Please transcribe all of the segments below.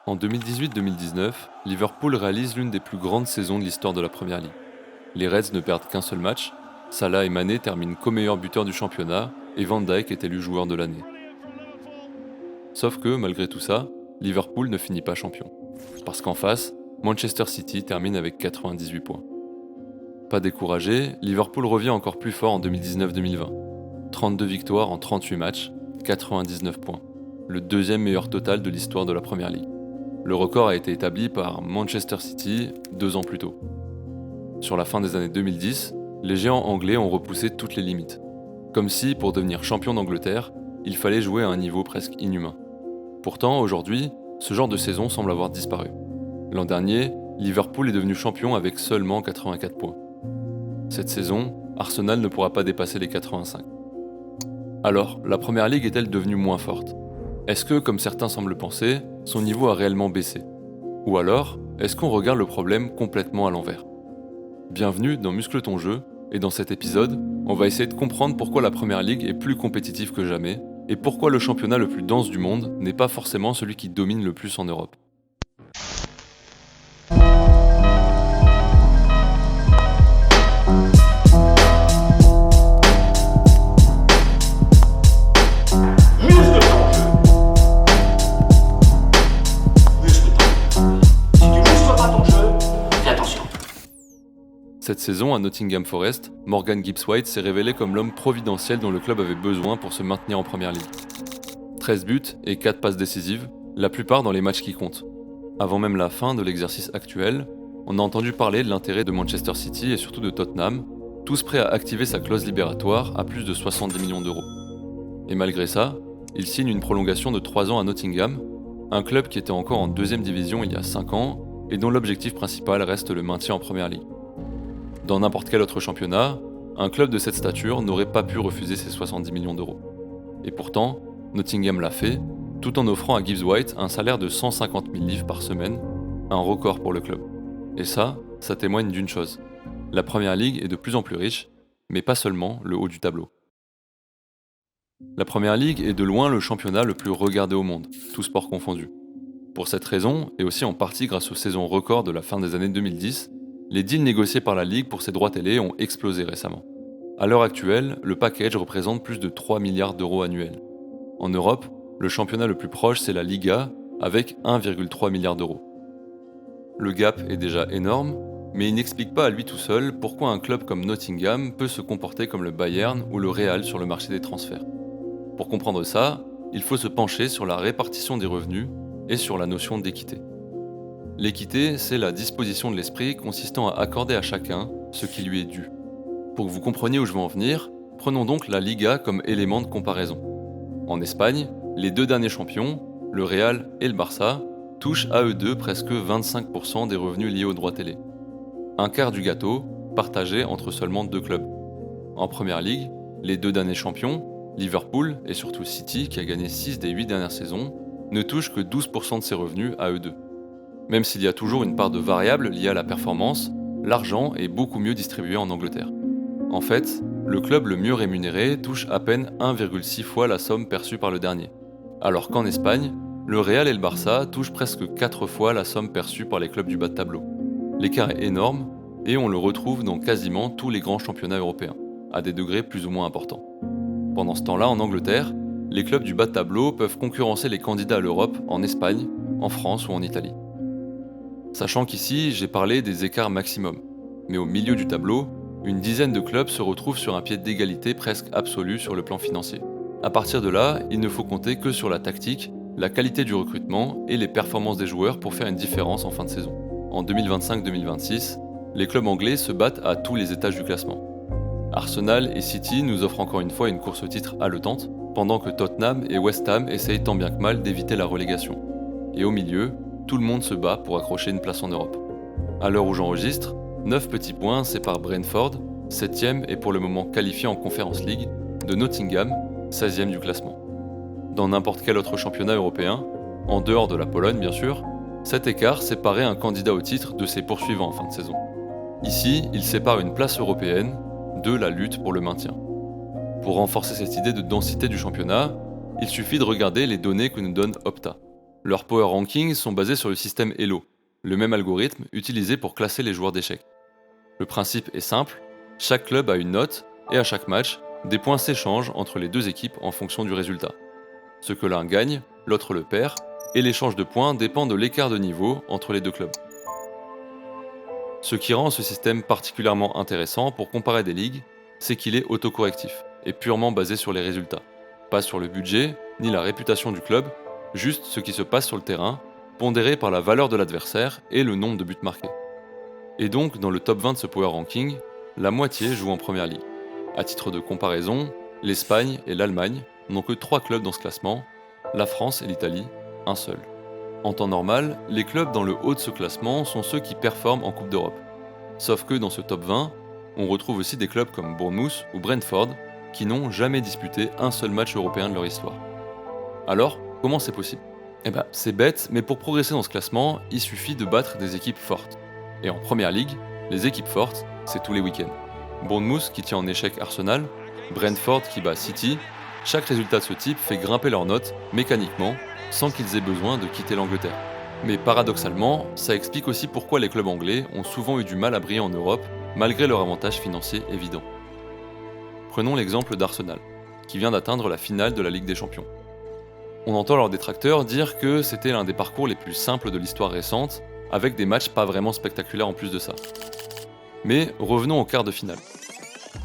En 2018-2019, Liverpool réalise l'une des plus grandes saisons de l'histoire de la Première Ligue. Les Reds ne perdent qu'un seul match, Salah et Mané terminent co-meilleurs buteurs du championnat et Van Dijk est élu joueur de l'année. Sauf que, malgré tout ça, Liverpool ne finit pas champion. Parce qu'en face, Manchester City termine avec 98 points. Pas découragé, Liverpool revient encore plus fort en 2019-2020. 32 victoires en 38 matchs, 99 points. Le deuxième meilleur total de l'histoire de la Première Ligue. Le record a été établi par Manchester City 2 ans plus tôt. Sur la fin des années 2010, les géants anglais ont repoussé toutes les limites. Comme si, pour devenir champion d'Angleterre, il fallait jouer à un niveau presque inhumain. Pourtant, aujourd'hui, ce genre de saison semble avoir disparu. L'an dernier, Liverpool est devenu champion avec seulement 84 points. Cette saison, Arsenal ne pourra pas dépasser les 85. Alors, la Première Ligue est-elle devenue moins forte ? Est-ce que, comme certains semblent penser, son niveau a réellement baissé ? Ou alors, est-ce qu'on regarde le problème complètement à l'envers ? Bienvenue dans Muscle ton jeu, et dans cet épisode, on va essayer de comprendre pourquoi la Première Ligue est plus compétitive que jamais, et pourquoi le championnat le plus dense du monde n'est pas forcément celui qui domine le plus en Europe. Cette saison, à Nottingham Forest, Morgan Gibbs-White s'est révélé comme l'homme providentiel dont le club avait besoin pour se maintenir en Première Ligue. 13 buts et 4 passes décisives, la plupart dans les matchs qui comptent. Avant même la fin de l'exercice actuel, on a entendu parler de l'intérêt de Manchester City et surtout de Tottenham, tous prêts à activer sa clause libératoire à plus de 70 millions d'euros. Et malgré ça, il signe une prolongation de 3 ans à Nottingham, un club qui était encore en deuxième division il y a 5 ans et dont l'objectif principal reste le maintien en Première Ligue. Dans n'importe quel autre championnat, un club de cette stature n'aurait pas pu refuser ces 70 millions d'euros. Et pourtant, Nottingham l'a fait, tout en offrant à Gibbs-White un salaire de 150 000 livres par semaine, un record pour le club. Et ça témoigne d'une chose. La Première Ligue est de plus en plus riche, mais pas seulement le haut du tableau. La Première Ligue est de loin le championnat le plus regardé au monde, tous sports confondus. Pour cette raison, et aussi en partie grâce aux saisons records de la fin des années 2010, les deals négociés par la Ligue pour ses droits télé ont explosé récemment. À l'heure actuelle, le package représente plus de 3 milliards d'euros annuels. En Europe, le championnat le plus proche, c'est la Liga, avec 1,3 milliard d'euros. Le gap est déjà énorme, mais il n'explique pas à lui tout seul pourquoi un club comme Nottingham peut se comporter comme le Bayern ou le Real sur le marché des transferts. Pour comprendre ça, il faut se pencher sur la répartition des revenus et sur la notion d'équité. L'équité, c'est la disposition de l'esprit consistant à accorder à chacun ce qui lui est dû. Pour que vous compreniez où je veux en venir, prenons donc la Liga comme élément de comparaison. En Espagne, les 2 derniers champions, le Real et le Barça, touchent à eux deux presque 25% des revenus liés aux droits télé. Un quart du gâteau, partagé entre seulement 2 clubs. En Première Ligue, les 2 derniers champions, Liverpool et surtout City, qui a gagné 6 des 8 dernières saisons, ne touchent que 12% de ses revenus à eux deux. Même s'il y a toujours une part de variable liée à la performance, l'argent est beaucoup mieux distribué en Angleterre. En fait, le club le mieux rémunéré touche à peine 1,6 fois la somme perçue par le dernier. Alors qu'en Espagne, le Real et le Barça touchent presque 4 fois la somme perçue par les clubs du bas de tableau. L'écart est énorme et on le retrouve dans quasiment tous les grands championnats européens, à des degrés plus ou moins importants. Pendant ce temps-là, en Angleterre, les clubs du bas de tableau peuvent concurrencer les candidats à l'Europe en Espagne, en France ou en Italie. Sachant qu'ici, j'ai parlé des écarts maximum. Mais au milieu du tableau, une dizaine de clubs se retrouvent sur un pied d'égalité presque absolu sur le plan financier. À partir de là, il ne faut compter que sur la tactique, la qualité du recrutement et les performances des joueurs pour faire une différence en fin de saison. En 2025-2026, les clubs anglais se battent à tous les étages du classement. Arsenal et City nous offrent encore une fois une course au titre haletante, pendant que Tottenham et West Ham essayent tant bien que mal d'éviter la relégation. Et au milieu, tout le monde se bat pour accrocher une place en Europe. À l'heure où j'enregistre, 9 petits points séparent Brentford, 7e et pour le moment qualifié en Conference League, de Nottingham, 16e du classement. Dans n'importe quel autre championnat européen, en dehors de la Pologne bien sûr, cet écart séparait un candidat au titre de ses poursuivants en fin de saison. Ici, il sépare une place européenne de la lutte pour le maintien. Pour renforcer cette idée de densité du championnat, il suffit de regarder les données que nous donne Opta. Leurs power rankings sont basés sur le système Elo, le même algorithme utilisé pour classer les joueurs d'échecs. Le principe est simple, chaque club a une note et à chaque match, des points s'échangent entre les deux équipes en fonction du résultat. Ce que l'un gagne, l'autre le perd, et l'échange de points dépend de l'écart de niveau entre les deux clubs. Ce qui rend ce système particulièrement intéressant pour comparer des ligues, c'est qu'il est autocorrectif et purement basé sur les résultats. Pas sur le budget, ni la réputation du club, juste ce qui se passe sur le terrain, pondéré par la valeur de l'adversaire et le nombre de buts marqués. Et donc, dans le top 20 de ce power ranking, la moitié joue en première ligue. À titre de comparaison, l'Espagne et l'Allemagne n'ont que 3 clubs dans ce classement, la France et l'Italie, un seul. En temps normal, les clubs dans le haut de ce classement sont ceux qui performent en Coupe d'Europe. Sauf que dans ce top 20, on retrouve aussi des clubs comme Bournemouth ou Brentford qui n'ont jamais disputé un seul match européen de leur histoire. Alors, comment c'est possible ? C'est bête, mais pour progresser dans ce classement, il suffit de battre des équipes fortes. Et en première ligue, les équipes fortes, c'est tous les week-ends. Bournemouth qui tient en échec Arsenal, Brentford qui bat City, chaque résultat de ce type fait grimper leurs notes mécaniquement sans qu'ils aient besoin de quitter l'Angleterre. Mais paradoxalement, ça explique aussi pourquoi les clubs anglais ont souvent eu du mal à briller en Europe, malgré leur avantage financier évident. Prenons l'exemple d'Arsenal, qui vient d'atteindre la finale de la Ligue des Champions. On entend leurs détracteurs dire que c'était l'un des parcours les plus simples de l'histoire récente, avec des matchs pas vraiment spectaculaires en plus de ça. Mais revenons au quart de finale.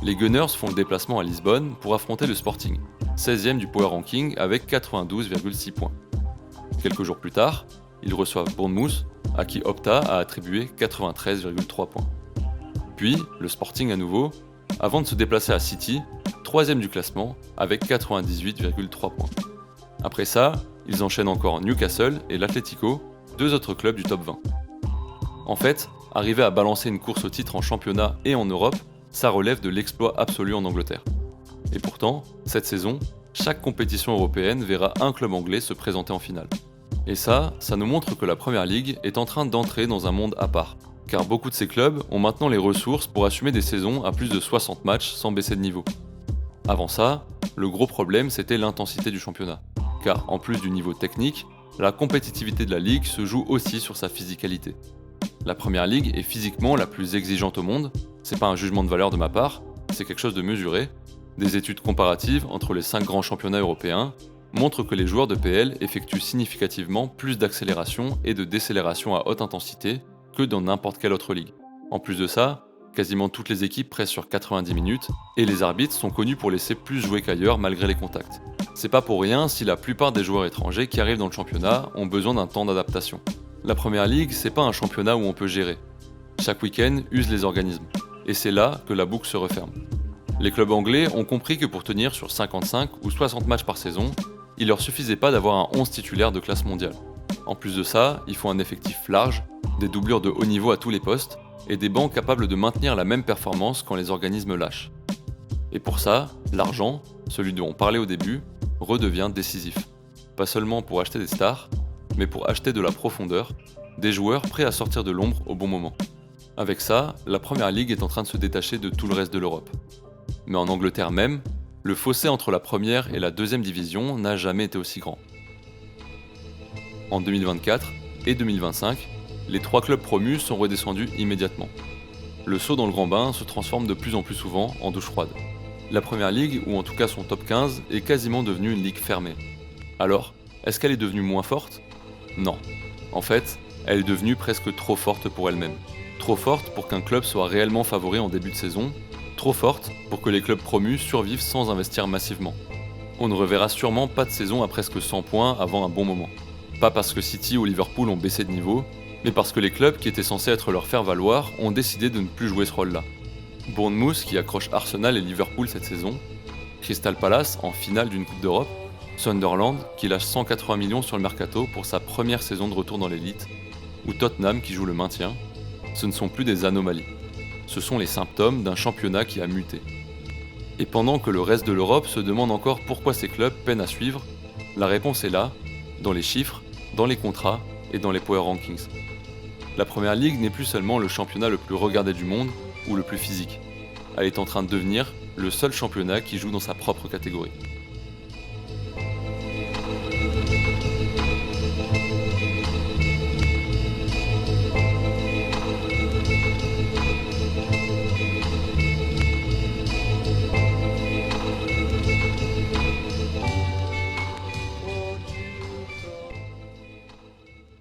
Les Gunners font le déplacement à Lisbonne pour affronter le Sporting, 16e du power ranking avec 92,6 points. Quelques jours plus tard, ils reçoivent Bournemouth, à qui Opta a attribué 93,3 points. Puis, le Sporting à nouveau, avant de se déplacer à City, 3e du classement, avec 98,3 points. Après ça, ils enchaînent encore Newcastle et l'Atlético, 2 autres clubs du top 20. En fait, arriver à balancer une course au titre en championnat et en Europe, ça relève de l'exploit absolu en Angleterre. Et pourtant, cette saison, chaque compétition européenne verra un club anglais se présenter en finale. Et ça nous montre que la Première Ligue est en train d'entrer dans un monde à part, car beaucoup de ces clubs ont maintenant les ressources pour assumer des saisons à plus de 60 matchs sans baisser de niveau. Avant ça, le gros problème c'était l'intensité du championnat, car en plus du niveau technique, la compétitivité de la Ligue se joue aussi sur sa physicalité. La Première Ligue est physiquement la plus exigeante au monde, c'est pas un jugement de valeur de ma part, c'est quelque chose de mesuré. Des études comparatives entre les 5 grands championnats européens montrent que les joueurs de PL effectuent significativement plus d'accélération et de décélération à haute intensité que dans n'importe quelle autre ligue. En plus de ça, quasiment toutes les équipes pressent sur 90 minutes et les arbitres sont connus pour laisser plus jouer qu'ailleurs malgré les contacts. C'est pas pour rien si la plupart des joueurs étrangers qui arrivent dans le championnat ont besoin d'un temps d'adaptation. La Première Ligue, c'est pas un championnat où on peut gérer. Chaque week-end use les organismes. Et c'est là que la boucle se referme. Les clubs anglais ont compris que pour tenir sur 55 ou 60 matchs par saison, il leur suffisait pas d'avoir un 11 titulaire de classe mondiale. En plus de ça, il faut un effectif large, des doublures de haut niveau à tous les postes, et des bancs capables de maintenir la même performance quand les organismes lâchent. Et pour ça, l'argent, celui dont on parlait au début, redevient décisif. Pas seulement pour acheter des stars, mais pour acheter de la profondeur, des joueurs prêts à sortir de l'ombre au bon moment. Avec ça, la Première Ligue est en train de se détacher de tout le reste de l'Europe. Mais en Angleterre même, le fossé entre la première et la deuxième division n'a jamais été aussi grand. En 2024 et 2025, les 3 clubs promus sont redescendus immédiatement. Le saut dans le grand bain se transforme de plus en plus souvent en douche froide. La Première Ligue, ou en tout cas son top 15, est quasiment devenue une ligue fermée. Alors, est-ce qu'elle est devenue moins forte ? Non. En fait, elle est devenue presque trop forte pour elle-même. Trop forte pour qu'un club soit réellement favori en début de saison, trop forte pour que les clubs promus survivent sans investir massivement. On ne reverra sûrement pas de saison à presque 100 points avant un bon moment. Pas parce que City ou Liverpool ont baissé de niveau, mais parce que les clubs qui étaient censés être leur faire-valoir ont décidé de ne plus jouer ce rôle-là. Bournemouth qui accroche Arsenal et Liverpool cette saison, Crystal Palace en finale d'une Coupe d'Europe, Sunderland qui lâche 180 millions sur le mercato pour sa première saison de retour dans l'élite, ou Tottenham qui joue le maintien, ce ne sont plus des anomalies. Ce sont les symptômes d'un championnat qui a muté. Et pendant que le reste de l'Europe se demande encore pourquoi ces clubs peinent à suivre, la réponse est là, dans les chiffres, dans les contrats et dans les power rankings. La Première Ligue n'est plus seulement le championnat le plus regardé du monde ou le plus physique. Elle est en train de devenir le seul championnat qui joue dans sa propre catégorie.